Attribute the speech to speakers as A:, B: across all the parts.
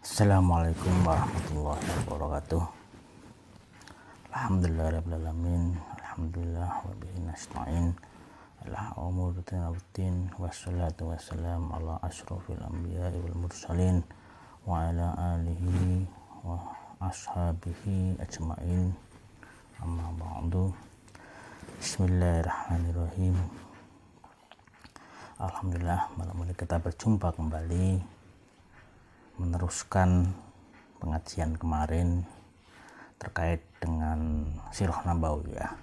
A: Assalamualaikum warahmatullahi wabarakatuh. Alhamdulillahirrahmanirrahim. Alhamdulillah wa bihi nasta'in ala umuri dunya wassalatu wassalamu ala asyrofil anbiya'i wal mursalin wa ala alihi wa ashabihi ajma'in, amma ba'du. Bismillahirrahmanirrahim. Alhamdulillah, malam ini kita berjumpa kembali meneruskan pengajian kemarin terkait dengan Sirah Nabawiyah.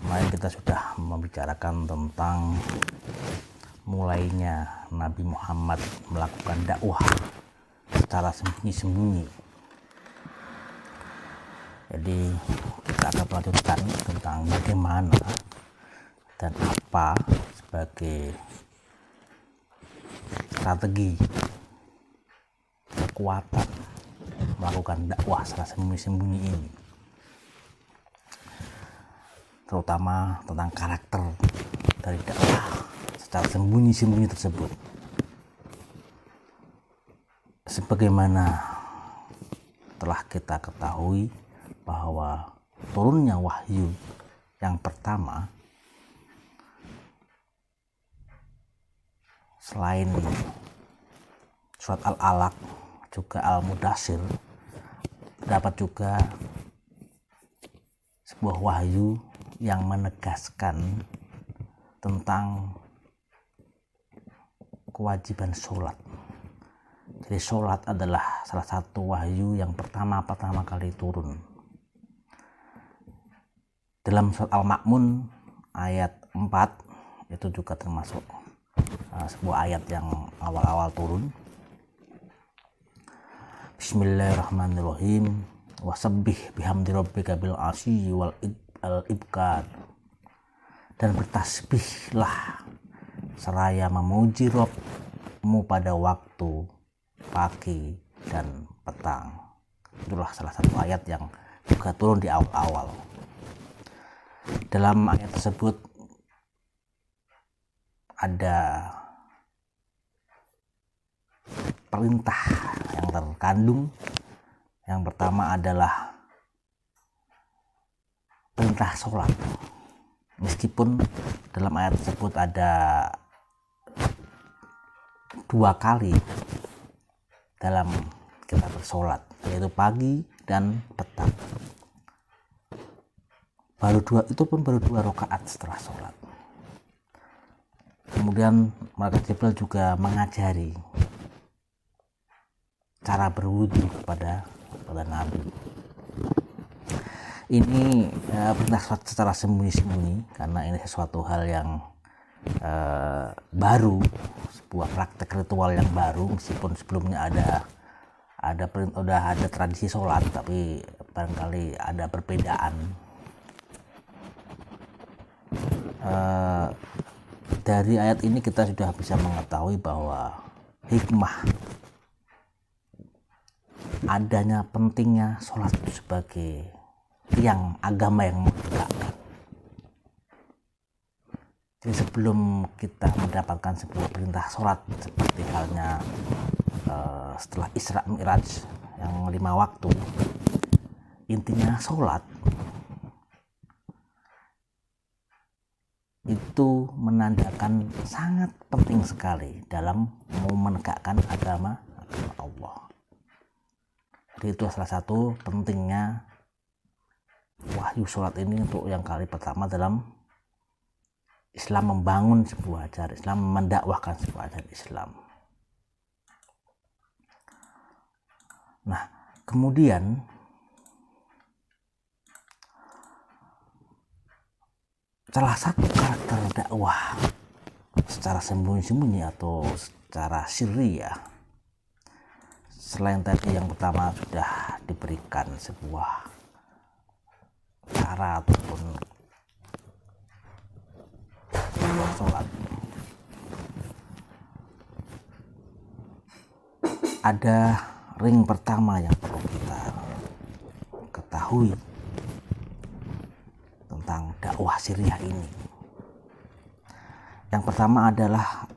A: Kemarin kita sudah membicarakan tentang mulainya Nabi Muhammad melakukan dakwah secara sembunyi-sembunyi. Jadi kita akan melanjutkan tentang bagaimana dan apa sebagai strategi kekuatan melakukan dakwah secara sembunyi-sembunyi ini, terutama tentang karakter dari dakwah secara sembunyi-sembunyi tersebut. Sebagaimana telah kita ketahui bahwa turunnya wahyu yang pertama selain surat Al-Alaq juga Al-Mudaththir, dapat juga sebuah wahyu yang menegaskan tentang kewajiban sholat. Jadi sholat adalah salah satu wahyu yang pertama kali turun. Dalam surat Al-Ma'mun ayat 4 itu juga termasuk sebuah ayat yang awal-awal turun. Bismillahirrahmanirrahim. Wasabbih bihamdi rabbika bil asyi wal ibkar. Dan bertasbihlah seraya memuji Rabbmu pada waktu pagi dan petang. Itulah salah satu ayat yang juga turun di awal-awal. Dalam ayat tersebut ada perintah yang terkandung. Yang pertama adalah perintah sholat. Meskipun dalam ayat tersebut ada dua kali dalam kita bersolat, yaitu pagi dan petang. Baru dua rakaat setelah sholat. Kemudian malaikat Jibril juga mengajari cara berwudu kepada Nabi. Ini perintah secara sembunyi-sembunyi karena ini sesuatu hal yang baru, sebuah praktek ritual yang baru. Meskipun sebelumnya ada tradisi sholat, tapi barangkali ada perbedaan. Dari ayat ini kita sudah bisa mengetahui bahwa hikmah adanya pentingnya sholat sebagai tiang agama yang menegakkan. Jadi sebelum kita mendapatkan sebuah perintah sholat seperti halnya setelah Isra Mi'raj yang 5 waktu, intinya sholat itu menandakan sangat penting sekali dalam mau menegakkan agama Allah. Jadi itu salah satu pentingnya wahyu sholat ini untuk yang kali pertama dalam Islam membangun sebuah ajaran Islam, mendakwahkan sebuah ajaran Islam. Nah, kemudian salah satu karakter dakwah secara sembunyi-sembunyi atau secara sirriyah, selain tadi yang pertama sudah diberikan sebuah cara ataupun sholat, ada ring pertama yang perlu kita ketahui tentang dakwah sirriyah ini. Yang pertama adalah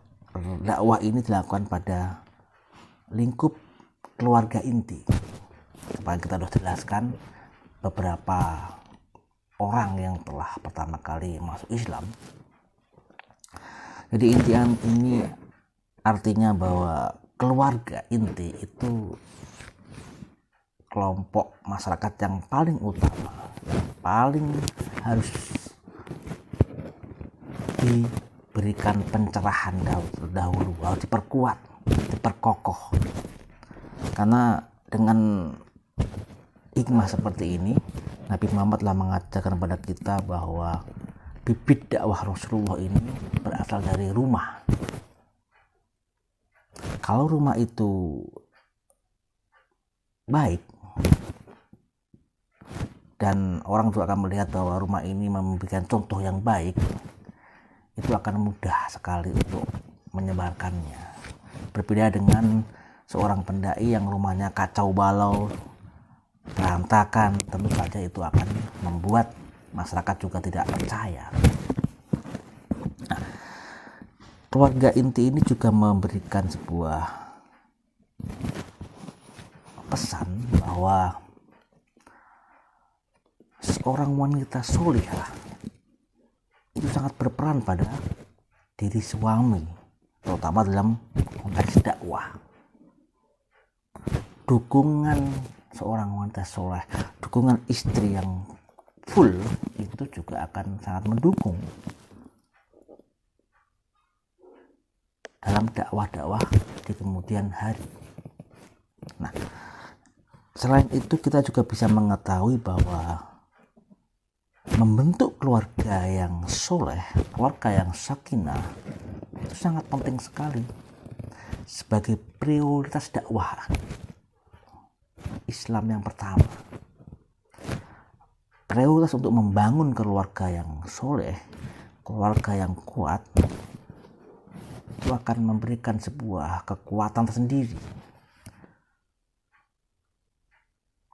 A: dakwah ini dilakukan pada lingkup keluarga inti. Seperti kita sudah jelaskan, beberapa orang yang telah pertama kali masuk Islam. Jadi inti ini artinya bahwa keluarga inti itu kelompok masyarakat yang paling utama, yang paling harus diberikan pencerahan dahulu, harus diperkuat, diperkokoh. Karena dengan hikmah seperti ini, Nabi Muhammad telah mengajarkan kepada kita bahwa bibit dakwah Rasulullah ini berasal dari rumah. Kalau rumah itu baik dan orang juga akan melihat bahwa rumah ini memberikan contoh yang baik, itu akan mudah sekali untuk menyebarkannya. Berbeda dengan seorang pendai yang rumahnya kacau balau, berantakan, tentu saja itu akan membuat masyarakat juga tidak percaya. Nah, keluarga inti ini juga memberikan sebuah pesan bahwa seorang wanita solihah itu sangat berperan pada diri suami, terutama dalam konteks dakwah. Dukungan seorang wanita soleh, dukungan istri yang full itu juga akan sangat mendukung dalam dakwah-dakwah di kemudian hari. Nah, selain itu kita juga bisa mengetahui bahwa membentuk keluarga yang soleh, keluarga yang sakinah itu sangat penting sekali sebagai prioritas dakwah Islam yang pertama. Prioritas untuk membangun keluarga yang soleh, keluarga yang kuat, itu akan memberikan sebuah kekuatan tersendiri.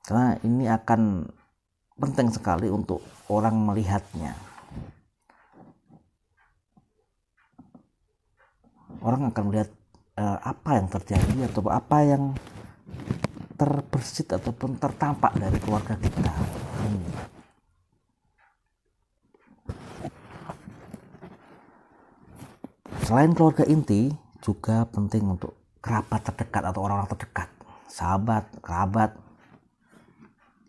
A: Karena ini akan penting sekali untuk orang melihatnya. Orang akan melihat apa yang terjadi atau apa yang terbersit ataupun tertampak dari keluarga kita ini. Selain keluarga inti, juga penting untuk kerabat terdekat atau orang-orang terdekat, sahabat, kerabat.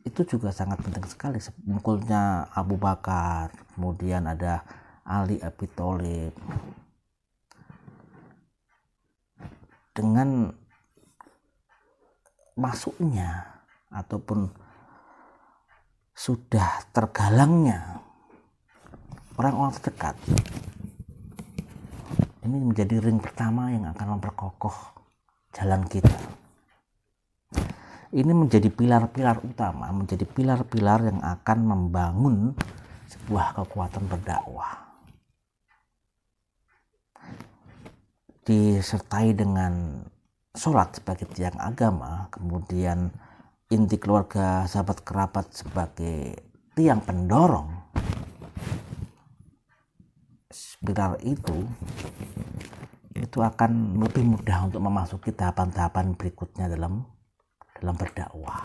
A: Itu juga sangat penting sekali. Munculnya Abu Bakar, kemudian ada Ali Abi Thalib. Dengan masuknya ataupun sudah tergalangnya orang-orang terdekat, ini menjadi ring pertama yang akan memperkokoh jalan kita. Ini menjadi pilar-pilar utama, menjadi pilar-pilar yang akan membangun sebuah kekuatan berdakwah. Disertai dengan sholat sebagai tiang agama, kemudian inti keluarga, sahabat kerabat sebagai tiang pendorong. Pilar itu akan lebih mudah untuk memasuki tahapan-tahapan berikutnya dalam berdakwah.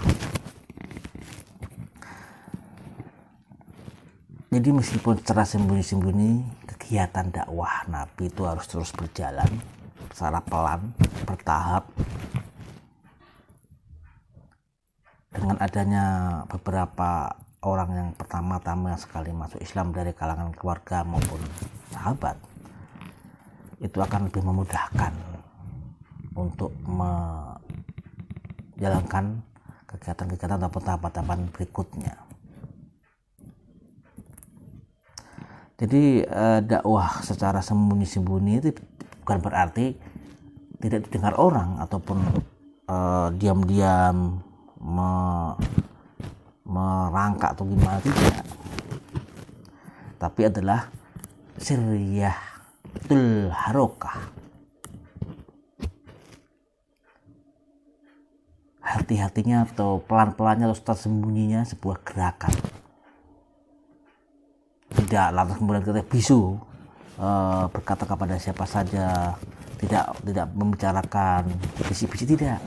A: Jadi meskipun secara sembunyi-sembunyi, kegiatan dakwah Nabi itu harus terus berjalan secara pelan, bertahap. Dengan adanya beberapa orang yang pertama-tama sekali masuk Islam dari kalangan keluarga maupun sahabat, itu akan lebih memudahkan untuk menjalankan kegiatan-kegiatan atau tahapan-tahapan berikutnya. Jadi dakwah secara sembunyi-sembunyi itu bukan berarti tidak didengar orang ataupun diam-diam merangkak atau gimana, tidak. Tapi adalah sirriyatul harokah, hati-hatinya atau pelan-pelannya atau tersembunyinya sebuah gerakan. Tidak lantas kemudian kita bisu berkata kepada siapa saja, tidak membicarakan bisi-bisi, tidak.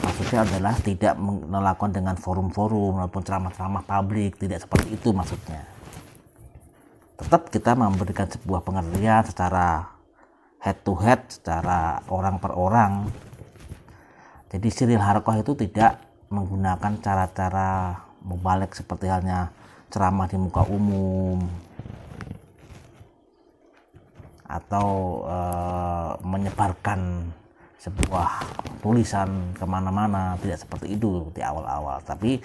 A: Maksudnya adalah tidak melakukan dengan forum-forum maupun ceramah-ceramah publik, tidak seperti itu maksudnya. Tetap kita memberikan sebuah pengertian secara head to head, secara orang per orang. Jadi siril harokoh itu tidak menggunakan cara-cara mubalik seperti halnya ceramah di muka umum atau menyebarkan sebuah tulisan kemana-mana, tidak seperti itu di awal-awal, tapi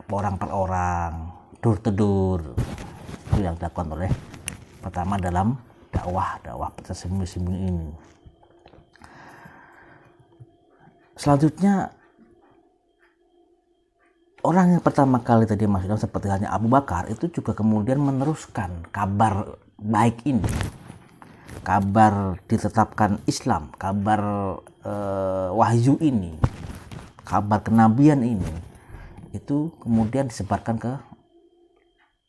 A: orang per orang, door to door, itu yang dilakukan oleh pertama dalam dakwah tersembunyi-sembunyi ini. Selanjutnya, orang yang pertama kali tadi masuk Islam seperti halnya Abu Bakar itu juga kemudian meneruskan kabar baik ini, kabar ditetapkan Islam, kabar wahyu ini, kabar kenabian ini, itu kemudian disebarkan ke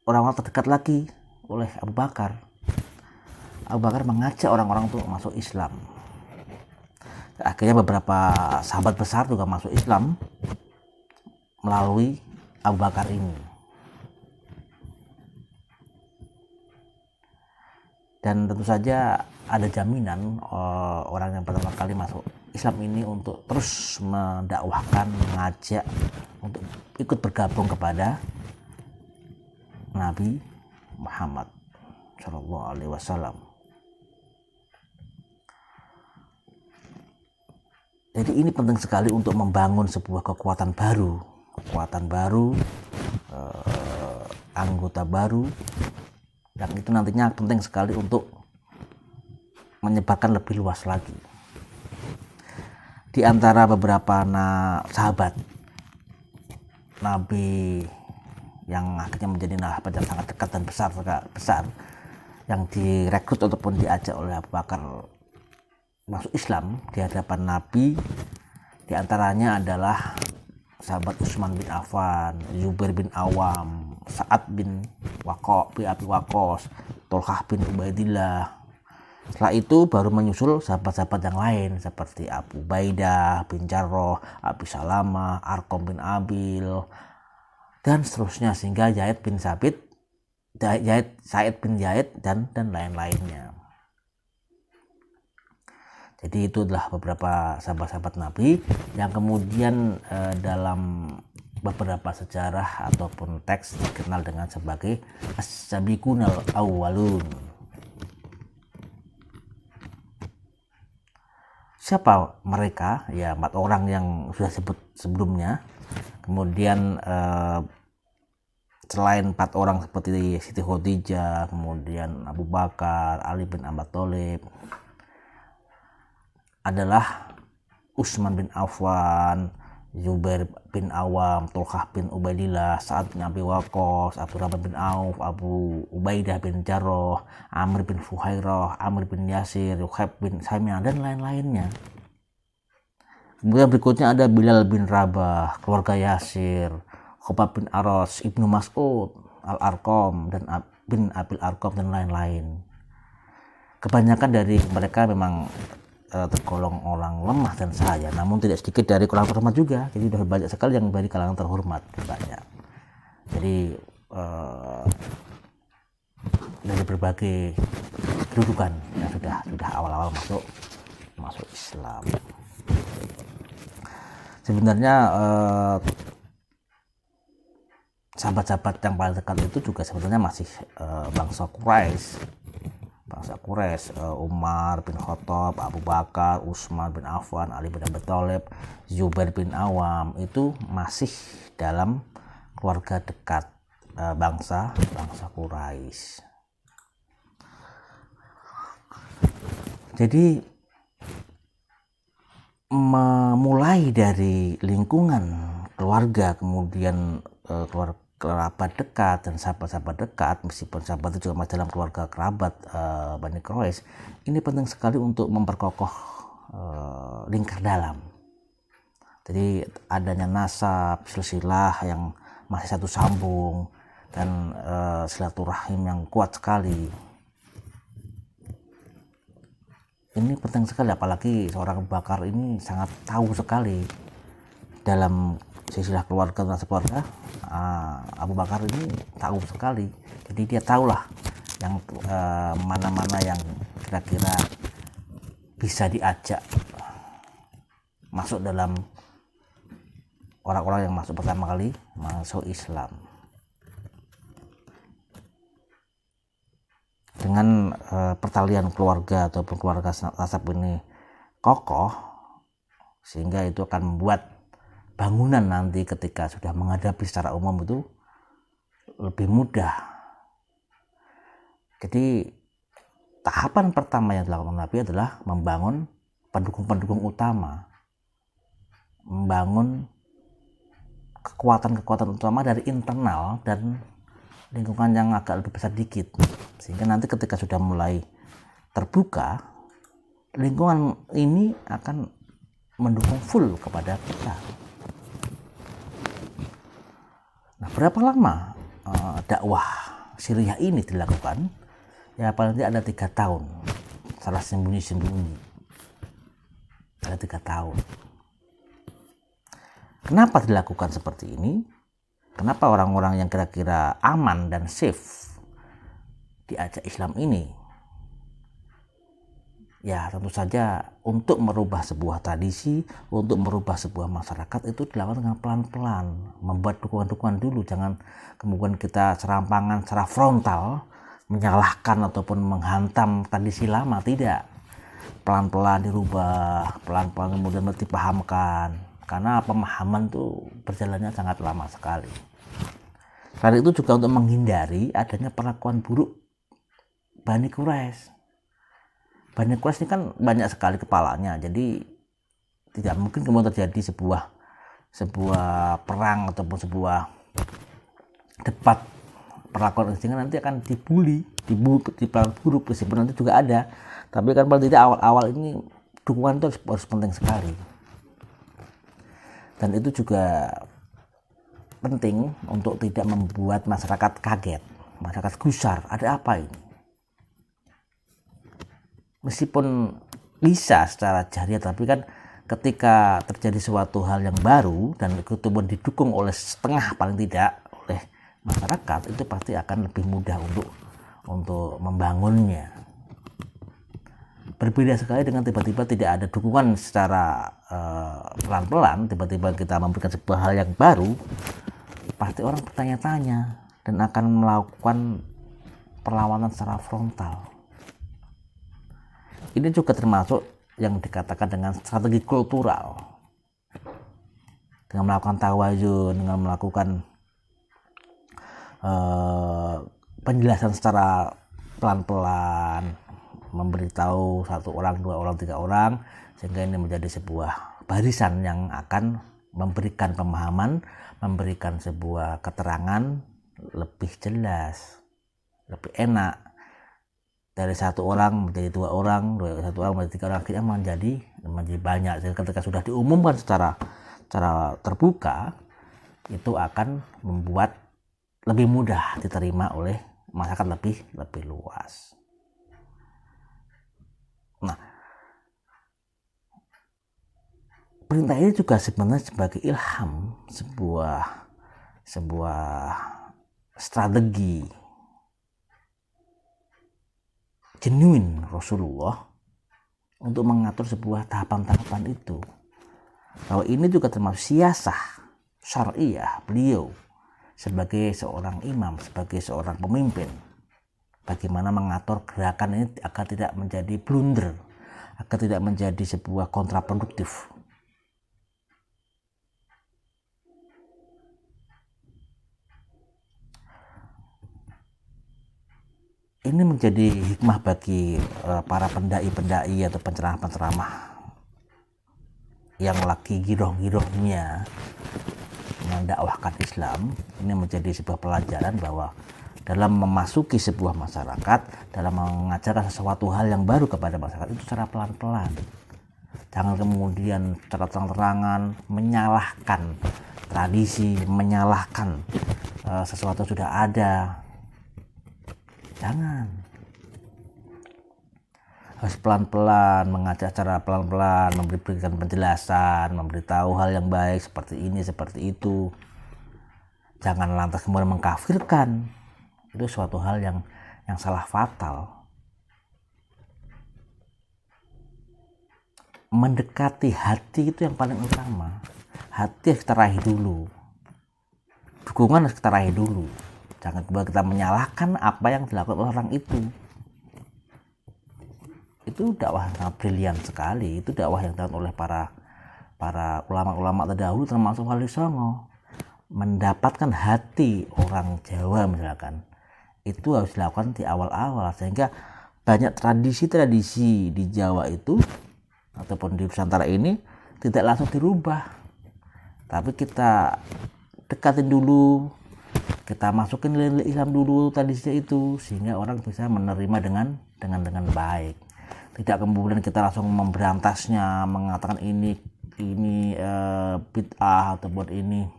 A: orang-orang terdekat lagi oleh Abu Bakar. Abu Bakar mengajak orang-orang untuk masuk Islam. Akhirnya beberapa sahabat besar juga masuk Islam melalui Abu Bakar ini. Dan tentu saja ada jaminan orang yang pertama kali masuk Islam ini untuk terus mendakwahkan, mengajak untuk ikut bergabung kepada Nabi Muhammad Shallallahu Alaihi Wasallam. Jadi ini penting sekali untuk membangun sebuah kekuatan baru, anggota baru, dan itu nantinya penting sekali untuk menyebarkan lebih luas lagi. Di antara beberapa sahabat Nabi yang akhirnya menjadi sahabat yang sangat dekat dan besar yang direkrut ataupun diajak oleh Abu Bakar masuk Islam di hadapan Nabi, di antaranya adalah sahabat Utsman bin Affan, Zubair bin Awam, Sa'ad bin Abi Waqqas, Tolhah bin Ubaidillah. Setelah itu baru menyusul sahabat-sahabat yang lain seperti Abu Ubaidah bin Jarrah, Abi Salamah, Arqam bin Abil, dan seterusnya sehingga Said bin Zaid dan lain-lainnya. Jadi itu adalah beberapa sahabat-sahabat Nabi yang kemudian dalam beberapa sejarah ataupun teks dikenal dengan sebagai as-sabiqunal awwalun. Siapa mereka? Ya 4 orang yang sudah sebut sebelumnya. Kemudian selain 4 orang seperti Siti Khadijah, kemudian Abu Bakar, Ali bin Abi Thalib, adalah Utsman bin Affan, Zubair bin Awam, Tolhah bin Ubaidillah, Sa'ad bin Abi Waqqas, Abdurrahman bin Auf, Abu Ubaidah bin Jarrah, Amr bin Fuhairah, Amr bin Yasir, Yukhab bin Sami'ah, dan lain-lainnya. Kemudian berikutnya ada Bilal bin Rabah, keluarga Yasir, Khobab bin Aras, Ibnu Mas'ud, Al-Arqam, dan bin Abil Arqam, dan lain-lain. Kebanyakan dari mereka memang tergolong orang lemah dan saya, namun tidak sedikit dari kalangan terhormat juga. Jadi sudah banyak sekali yang dari kalangan terhormat, banyak. Jadi dari berbagai kedudukan yang sudah awal-awal masuk Islam. Sebenarnya sahabat-sahabat yang paling dekat itu juga sebenarnya masih bangsa Quraisy, Umar bin Khattab, Abu Bakar, Utsman bin Affan, Ali bin Abi Thalib, Zubair bin Awam, itu masih dalam keluarga dekat bangsa Quraisy. Jadi memulai dari lingkungan keluarga, kemudian kerabat dekat dan sahabat-sahabat dekat, meskipun sahabat itu juga masih dalam keluarga kerabat Bani Quraisy, ini penting sekali untuk memperkokoh lingkar dalam. Jadi adanya nasab, silsilah yang masih satu sambung, dan silaturahim yang kuat sekali. ini penting sekali, apalagi seorang Abu Bakar ini sangat tahu sekali dalam silsilah keluarga, keluarga. Abu Bakar ini tahu sekali, jadi dia tahulah yang mana-mana yang kira-kira bisa diajak masuk dalam orang-orang yang masuk pertama kali masuk Islam. Dengan pertalian keluarga ataupun keluarga nasab ini kokoh, sehingga itu akan membuat bangunan nanti ketika sudah menghadapi secara umum itu lebih mudah. Jadi tahapan pertama yang dilakukan Nabi adalah membangun pendukung-pendukung utama, membangun kekuatan-kekuatan utama dari internal dan lingkungan yang agak lebih besar dikit, sehingga nanti ketika sudah mulai terbuka, lingkungan ini akan mendukung full kepada kita. Nah, berapa lama dakwah Syriah ini dilakukan? Ya paling tidak ada 3 tahun, salah sembunyi-sembunyi ada 3 tahun. Kenapa dilakukan seperti ini? Kenapa orang-orang yang kira-kira aman dan safe diajak Islam ini? Ya tentu saja untuk merubah sebuah tradisi, untuk merubah sebuah masyarakat itu dilakukan dengan pelan-pelan, membuat dukungan-dukungan dulu, jangan kemudian kita serampangan secara frontal menyalahkan ataupun menghantam tradisi lama, tidak. Pelan-pelan dirubah, pelan-pelan kemudian dipahamkan, karena pemahaman itu berjalannya sangat lama sekali. Selain itu juga untuk menghindari adanya perlakuan buruk Bani Quraisy. Bani Quraisy ini kan banyak sekali kepalanya, jadi tidak mungkin kemudian terjadi sebuah perang ataupun sebuah debat perlakuan, sehingga nanti akan dibully, diperlakukan buruk, meskipun nanti juga ada, tapi kan paling tidak awal-awal ini dukungan itu harus penting sekali. Dan itu juga penting untuk tidak membuat masyarakat kaget, masyarakat gusar, ada apa ini? Meskipun bisa secara jariah, tapi kan ketika terjadi suatu hal yang baru dan itu didukung oleh setengah paling tidak oleh masyarakat, itu pasti akan lebih mudah untuk membangunnya. Berbeda sekali dengan tiba-tiba tidak ada dukungan secara pelan-pelan, tiba-tiba kita memberikan sebuah hal yang baru, pasti orang bertanya-tanya dan akan melakukan perlawanan secara frontal. Ini juga termasuk yang dikatakan dengan strategi kultural. Dengan melakukan tawazun, dengan melakukan penjelasan secara pelan-pelan, memberitahu 1 orang, 2 orang, 3 orang, sehingga ini menjadi sebuah barisan yang akan memberikan pemahaman, memberikan sebuah keterangan lebih jelas, lebih enak. Dari 1 orang menjadi 2 orang, 1 orang menjadi 3 orang, akhirnya menjadi banyak. Jadi ketika sudah diumumkan secara terbuka, itu akan membuat lebih mudah diterima oleh masyarakat lebih luas. Nah, perintah ini juga sebenarnya sebagai ilham, sebuah strategi genuine Rasulullah untuk mengatur sebuah tahapan-tahapan itu. Bahwa ini juga termasuk siasah syariah beliau sebagai seorang imam, sebagai seorang pemimpin. Bagaimana mengatur gerakan ini agar tidak menjadi blunder, agar tidak menjadi sebuah kontraproduktif. Ini menjadi hikmah bagi para pendai-pendai atau penceramah-penceramah yang lagi giroh-girohnya mendakwahkan Islam. Ini menjadi sebuah pelajaran bahwa dalam memasuki sebuah masyarakat, dalam mengajarkan sesuatu hal yang baru kepada masyarakat, itu secara pelan-pelan. Jangan kemudian secara terang-terangan menyalahkan tradisi, menyalahkan sesuatu sudah ada. Jangan. harus pelan-pelan, mengajak secara pelan-pelan, memberikan penjelasan, memberitahu hal yang baik seperti ini, seperti itu. Jangan lantas kemudian mengkafirkan. Itu suatu hal yang salah fatal. Mendekati hati itu yang paling utama. Hati harus kita raih dulu. Dukungan harus kita raih dulu. Jangan kita menyalahkan apa yang dilakukan oleh orang itu. Itu dakwah yang sangat brilian sekali. Itu dakwah yang dilakukan oleh para ulama-ulama terdahulu, termasuk Wali Songo. Mendapatkan hati orang Jawa misalkan, itu harus dilakukan di awal-awal, sehingga banyak tradisi-tradisi di Jawa itu ataupun di Nusantara ini tidak langsung dirubah, tapi kita dekatin dulu, kita masukin nilai Islam dulu tradisi itu, sehingga orang bisa menerima dengan baik. Tidak kemudian kita langsung memberantasnya, mengatakan ini bid'ah ataupun ini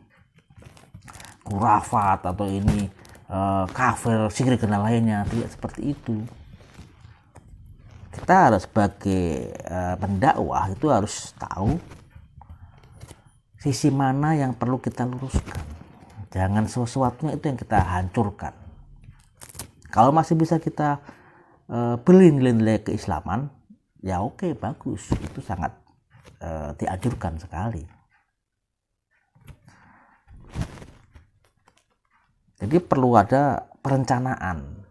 A: khurafat atau ini kafir, syirik dan lainnya. Tidak seperti itu. Kita harus sebagai pendakwah itu harus tahu sisi mana yang perlu kita luruskan. Jangan sesuatunya itu yang kita hancurkan. Kalau masih bisa kita beli nilai-nilai keislaman, ya oke, bagus, itu sangat dianjurkan sekali. Jadi perlu ada perencanaan,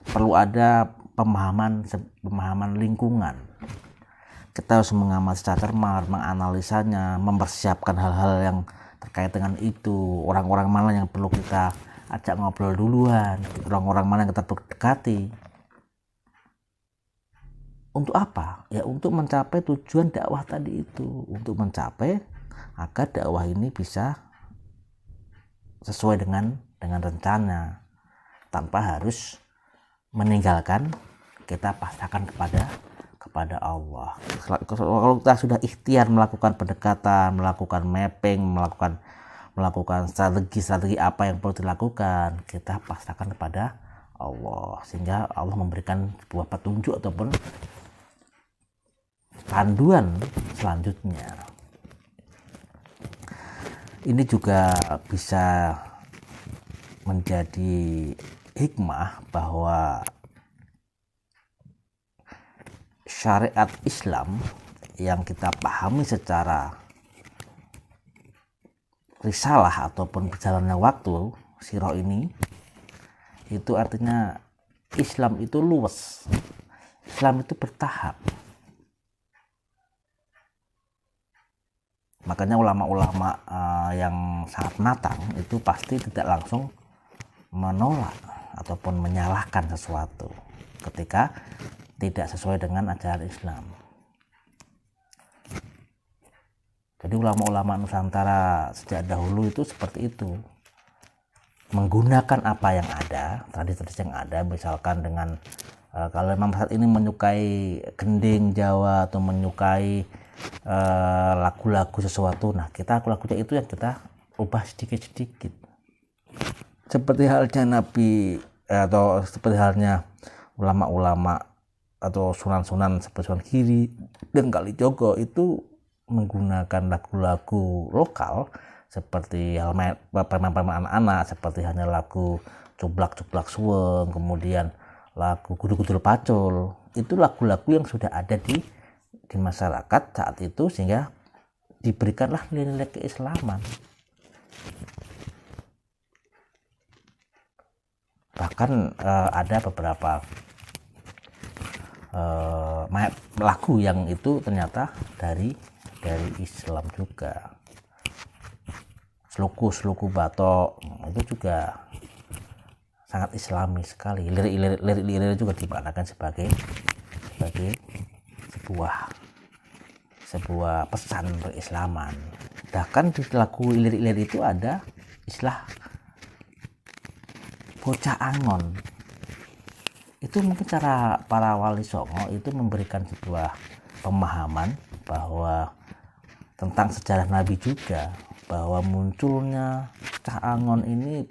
A: perlu ada pemahaman lingkungan. Kita harus mengamati secara cermat, menganalisanya, mempersiapkan hal-hal yang terkait dengan itu. Orang-orang mana yang perlu kita ajak ngobrol duluan, orang-orang mana yang kita perlu dekati. Untuk apa? Ya untuk mencapai tujuan dakwah tadi itu, untuk mencapai agar dakwah ini bisa sesuai dengan rencana, tanpa harus meninggalkan, kita pasrahkan kepada Allah. Kalau kita sudah ikhtiar melakukan pendekatan, melakukan mapping, melakukan strategi apa yang perlu dilakukan, kita pasrahkan kepada Allah, sehingga Allah memberikan sebuah petunjuk ataupun panduan selanjutnya. Ini juga bisa menjadi hikmah bahwa syariat Islam yang kita pahami secara risalah ataupun berjalannya waktu, sirah ini, itu artinya Islam itu luas, Islam itu bertahap. Makanya ulama-ulama yang sangat matang itu pasti tidak langsung menolak ataupun menyalahkan sesuatu ketika tidak sesuai dengan ajaran Islam. Jadi ulama-ulama Nusantara sejak dahulu itu seperti itu, menggunakan apa yang ada, tradisi yang ada, misalkan dengan kalau memang saat ini menyukai gending Jawa atau menyukai lagu-lagu sesuatu, nah kita lagu-lagunya itu yang kita ubah sedikit-sedikit, seperti halnya Nabi atau seperti halnya ulama-ulama atau sunan-sunan seperti Sunan Giri dan Kalijogo itu menggunakan lagu-lagu lokal seperti permainan anak-anak, seperti hanya lagu Cublak-Cublak Suweng, kemudian lagu Gudul-Gudul Pacul. Itu lagu-lagu yang sudah ada di masyarakat saat itu, sehingga diberikanlah nilai-nilai keislaman. Bahkan ada beberapa lagu yang itu ternyata dari Islam juga. Sluku Batok itu juga sangat islami sekali. Lirik-lirik juga dimaknakan sebagai sebuah pesan keislaman. Bahkan di lagu lirik-lirik itu ada istilah bocah angon. Itu mungkin cara para wali songo itu memberikan sebuah pemahaman bahwa tentang sejarah Nabi juga, bahwa munculnya bocah angon ini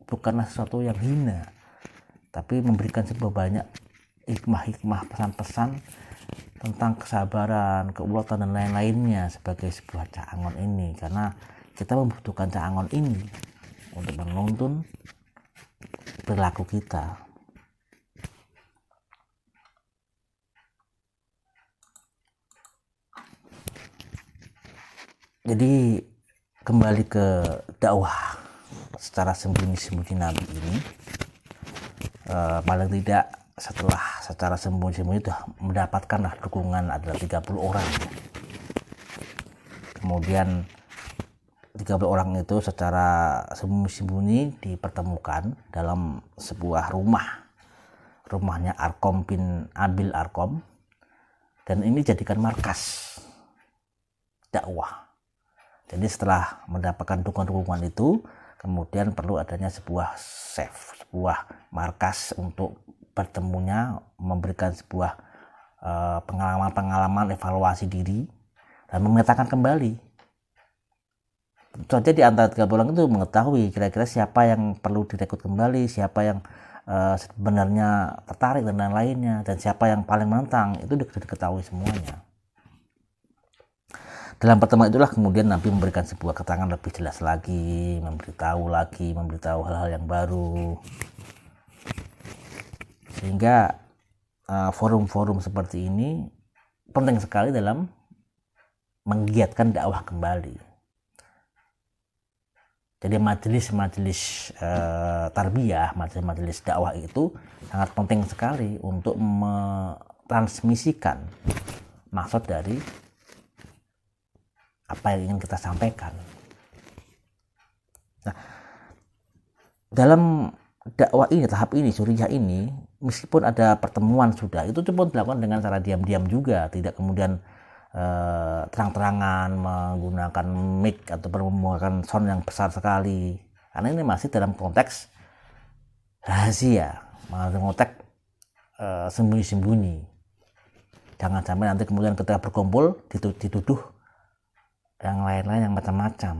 A: bukanlah sesuatu yang hina, tapi memberikan sebuah banyak hikmah-hikmah, pesan-pesan tentang kesabaran, keuletan dan lain-lainnya sebagai sebuah Cak Angon ini, karena kita membutuhkan Cak Angon ini untuk menuntun perilaku kita. Jadi kembali ke dakwah secara sembunyi-sembunyi Nabi ini, paling tidak secara sembunyi-sembunyi sudah mendapatkanlah dukungan adalah 30 orang. Kemudian 30 orang itu secara sembunyi-sembunyi dipertemukan dalam sebuah rumahnya Arkom bin Abil Arkom, dan ini dijadikan markas dakwah. Jadi setelah mendapatkan dukungan-dukungan itu, kemudian perlu adanya sebuah markas untuk bertemunya, memberikan sebuah pengalaman-pengalaman, evaluasi diri, dan memetakan kembali. Tentu saja di antara 30 orang itu mengetahui kira-kira siapa yang perlu direkrut kembali, siapa yang sebenarnya tertarik dan lain-lainnya, dan siapa yang paling menentang, itu diketahui semuanya. Dalam pertemuan itulah kemudian Nabi memberikan sebuah keterangan lebih jelas lagi, memberitahu hal-hal yang baru, sehingga forum-forum seperti ini penting sekali dalam menggiatkan dakwah kembali. Jadi majelis-majelis tarbiyah, majelis-majelis dakwah itu sangat penting sekali untuk mentransmisikan maksud dari apa yang ingin kita sampaikan. Nah, dalam dakwah ini, tahap ini, suriah ini, meskipun ada pertemuan sudah, itu cuma dilakukan dengan cara diam-diam juga, tidak kemudian terang-terangan menggunakan mic atau menggunakan sound yang besar sekali, karena ini masih dalam konteks rahasia, konteks sembunyi-sembunyi. Jangan sampai nanti kemudian ketika berkumpul dituduh yang lain-lain yang macam-macam.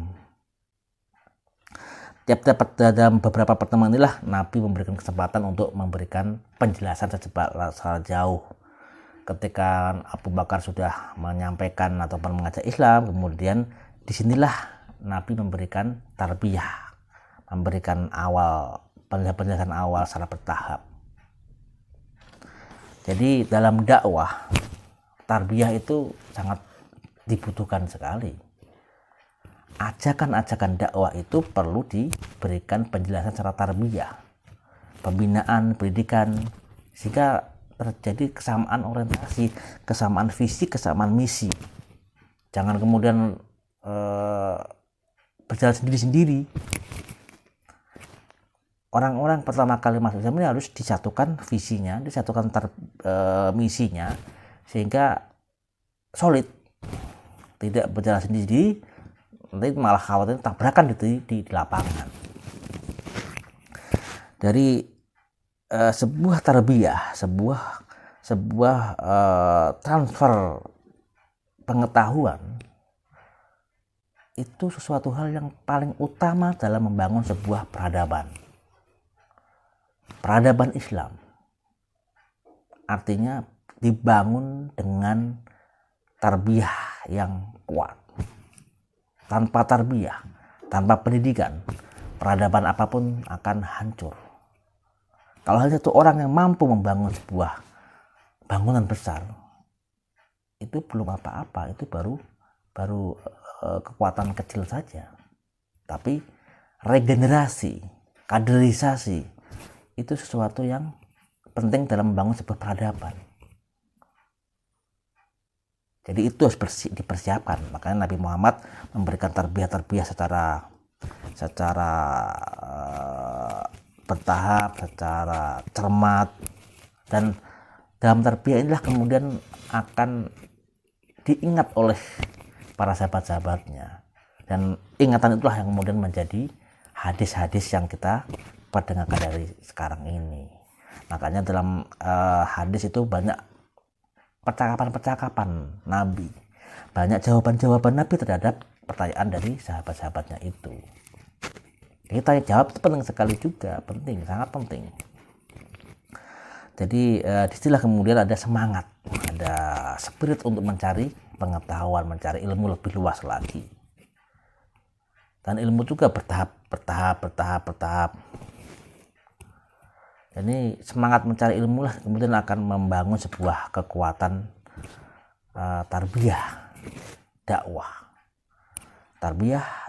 A: Dalam beberapa pertemuan inilah Nabi memberikan kesempatan untuk memberikan penjelasan secara jauh. Ketika Abu Bakar sudah menyampaikan ataupun mengajak Islam, kemudian disinilah Nabi memberikan tarbiyah, memberikan penjelasan awal secara bertahap. Jadi dalam dakwah, tarbiyah itu sangat dibutuhkan sekali. Ajakan-ajakan dakwah itu perlu diberikan penjelasan secara tarbiyah, pembinaan, pendidikan, sehingga terjadi kesamaan orientasi, kesamaan visi, kesamaan misi. Jangan kemudian berjalan sendiri-sendiri. Orang-orang pertama kali masuk Islam ini harus disatukan visinya, disatukan misinya, sehingga solid, tidak berjalan sendiri, nanti malah khawatir tabrakan di lapangan. Dari sebuah tarbiyah, sebuah transfer pengetahuan itu sesuatu hal yang paling utama dalam membangun sebuah peradaban Islam. Artinya dibangun dengan tarbiyah yang kuat. Tanpa tarbiyah, tanpa pendidikan, peradaban apapun akan hancur. Kalau hanya satu orang yang mampu membangun sebuah bangunan besar, itu belum apa-apa, itu baru kekuatan kecil saja. Tapi regenerasi, kaderisasi, itu sesuatu yang penting dalam membangun sebuah peradaban. Jadi itu harus dipersiapkan. Makanya Nabi Muhammad memberikan tarbiyah secara bertahap, secara cermat, dan dalam tarbiyah inilah kemudian akan diingat oleh para sahabat-sahabatnya, dan ingatan itulah yang kemudian menjadi hadis-hadis yang kita perdengarkan dari sekarang ini. Makanya dalam hadis itu banyak percakapan Nabi, banyak jawaban Nabi terhadap pertanyaan dari sahabat-sahabatnya itu. Kita jawab itu penting sekali juga, sangat penting. Jadi disitulah kemudian ada semangat, ada spirit untuk mencari pengetahuan, mencari ilmu lebih luas lagi. Dan ilmu juga bertahap. Jadi semangat mencari ilmu lah kemudian akan membangun sebuah kekuatan tarbiyah,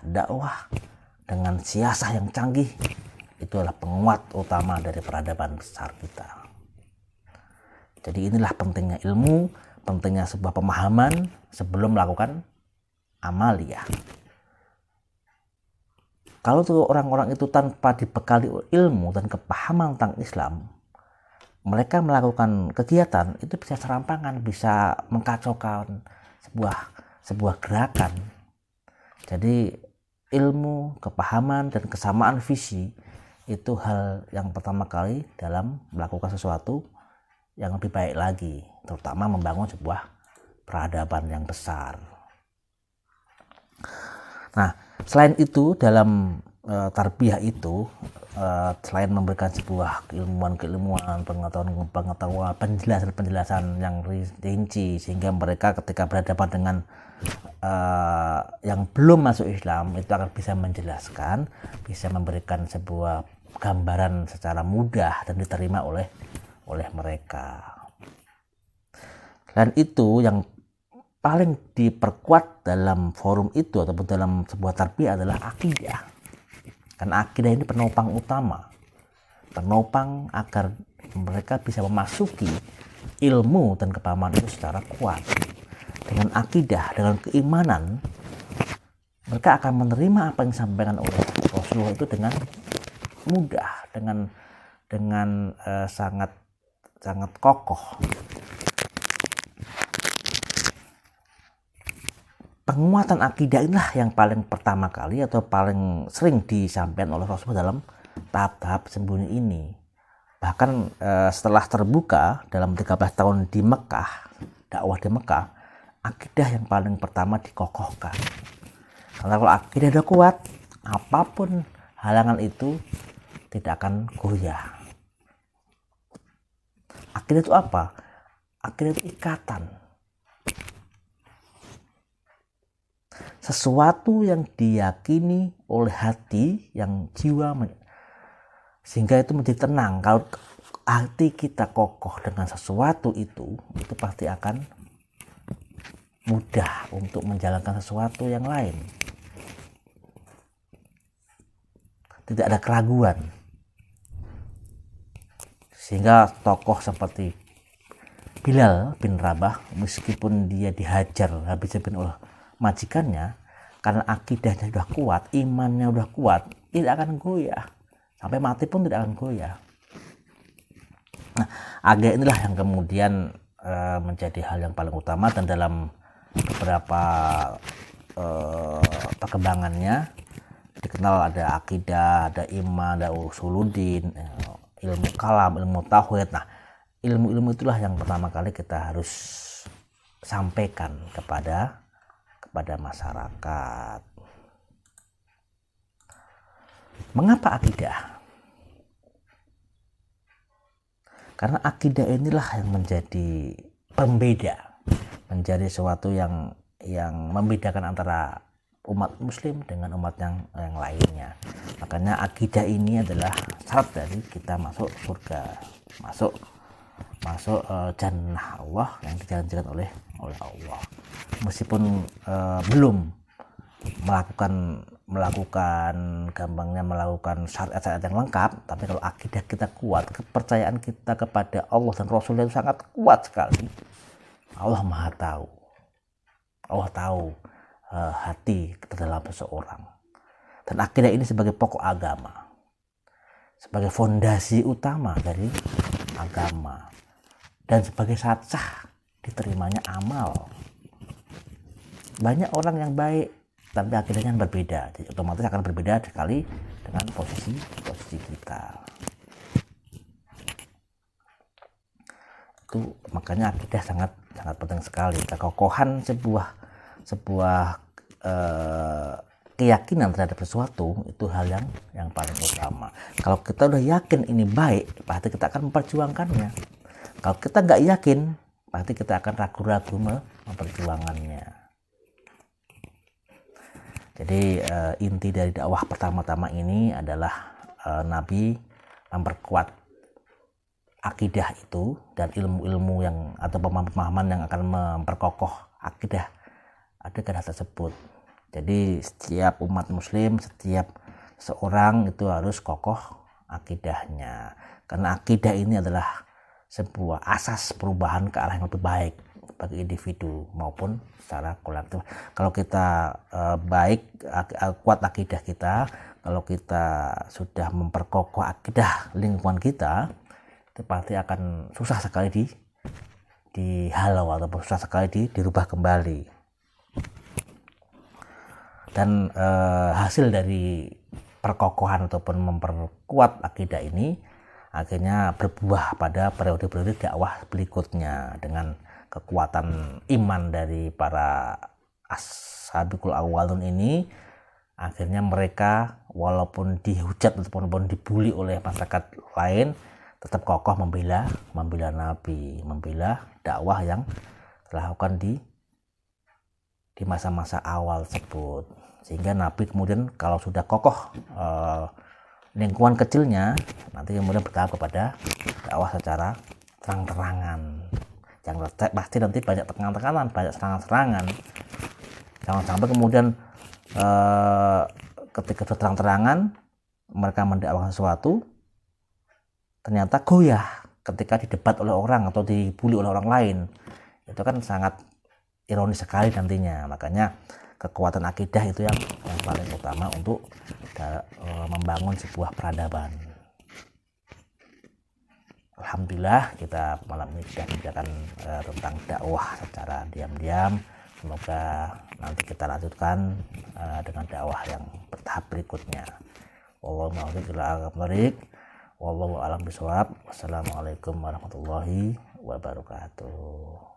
A: dakwah dengan siasah yang canggih. Itu adalah penguat utama dari peradaban besar kita. Jadi inilah pentingnya ilmu, pentingnya sebuah pemahaman sebelum melakukan amaliyah. Kalau tuh orang-orang itu tanpa dibekali ilmu dan kepahaman tentang Islam, mereka melakukan kegiatan itu bisa serampangan, bisa mengkacaukan sebuah gerakan. Jadi ilmu, kepahaman, dan kesamaan visi itu hal yang pertama kali dalam melakukan sesuatu yang lebih baik lagi, terutama membangun sebuah peradaban yang besar. Nah, selain itu dalam tarbiyah itu, selain memberikan sebuah keilmuan, pengetahuan, penjelasan yang rinci sehingga mereka ketika berhadapan dengan yang belum masuk Islam itu akan bisa menjelaskan, bisa memberikan sebuah gambaran secara mudah dan diterima oleh mereka. Dan itu yang paling diperkuat dalam forum itu ataupun dalam sebuah tarbiyah adalah akidah. Karena akidah ini penopang utama, penopang agar mereka bisa memasuki ilmu dan kepahaman itu secara kuat. Dengan akidah, dengan keimanan, mereka akan menerima apa yang disampaikan oleh Rasulullah itu dengan mudah, dengan sangat kokoh. Penguatan akidah inilah yang paling pertama kali atau paling sering disampaikan oleh Rasulullah dalam tahap-tahap sembunyi ini. Bahkan setelah terbuka dalam 13 tahun di Mekah, dakwah di Mekah, akidah yang paling pertama dikokohkan. Karena kalau akidah sudah kuat, apapun halangan itu tidak akan goyah. Akidah itu apa? Akidah itu ikatan. Sesuatu yang diyakini oleh hati, yang jiwa, sehingga itu menjadi tenang. Kalau hati kita kokoh dengan sesuatu itu pasti akan mudah untuk menjalankan sesuatu yang lain. Tidak ada keraguan. Sehingga tokoh seperti Bilal bin Rabah, meskipun dia dihajar habis-habisan oleh majikannya, karena akidahnya sudah kuat, imannya sudah kuat, tidak akan goyah. Sampai mati pun tidak akan goyah. Nah, agak inilah yang kemudian menjadi hal yang paling utama, dan dalam beberapa perkembangannya dikenal ada akidah, ada iman, ada usuluddin, ilmu kalam, ilmu tauhid. Nah, ilmu-ilmu itulah yang pertama kali kita harus sampaikan kepada masyarakat. Mengapa akidah? Karena akidah inilah yang menjadi pembeda, menjadi sesuatu yang membedakan antara umat muslim dengan umat yang lainnya. Makanya akidah ini adalah syarat dari kita masuk surga, masuk jannah Allah yang dijanjikan oleh Allah. Meskipun belum melakukan syarat-syarat yang lengkap, tapi kalau akidah kita kuat, kepercayaan kita kepada Allah dan Rasulnya itu sangat kuat sekali. Allah Maha tahu. Allah tahu hati dalam seseorang. Dan akidah ini sebagai pokok agama, sebagai fondasi utama dari agama, dan sebagai syarat sah diterimanya amal. Banyak orang yang baik tapi akidahnya berbeda, jadi otomatis akan berbeda sekali dengan posisi kita. Itu makanya akidah sangat penting sekali. Kekokohan sebuah keyakinan terhadap sesuatu itu hal yang paling utama. Kalau kita udah yakin ini baik, pasti kita akan memperjuangkannya. Kalau kita nggak yakin, pasti kita akan ragu-ragu memperjuangannya. Jadi inti dari dakwah pertama-tama ini adalah Nabi memperkuat akidah itu dan ilmu-ilmu yang atau pemahaman yang akan memperkokoh akidah akidah tersebut. Jadi setiap umat muslim, setiap seorang itu harus kokoh akidahnya, karena akidah ini adalah sebuah asas perubahan ke arah yang lebih baik bagi individu maupun secara kolektif. Kalau kita kuat akidah kita, kalau kita sudah memperkokoh akidah lingkungan kita, itu pasti akan susah sekali dihalau atau susah sekali dirubah kembali. Dan hasil dari perkokohan ataupun memperkuat akidah ini akhirnya berbuah pada periode-periode dakwah berikutnya dengan kekuatan iman dari para ashabul awwalun ini. Akhirnya mereka walaupun dihujat ataupun dibully oleh masyarakat lain, tetap kokoh membela Nabi, membela dakwah yang dilakukan di masa-masa awal tersebut. Sehingga Nabi kemudian kalau sudah kokoh lingkungan kecilnya, nanti kemudian bertahap kepada dakwah secara terang-terangan. Yang pasti nanti banyak tekanan-tekanan, banyak serangan-serangan. Jangan sampai kemudian ketika sudah terang-terangan mereka mendakwakan sesuatu, ternyata goyah ketika didebat oleh orang atau dibully oleh orang lain. Itu kan sangat ironis sekali nantinya. Makanya kekuatan akidah itu yang paling utama untuk membangun sebuah peradaban. Alhamdulillah kita malam ini sudah membicarakan tentang dakwah secara diam-diam. Semoga nanti kita lanjutkan dengan dakwah yang bertahap berikutnya. Wallahu a'lam bishawab. Wassalamualaikum warahmatullahi wabarakatuh.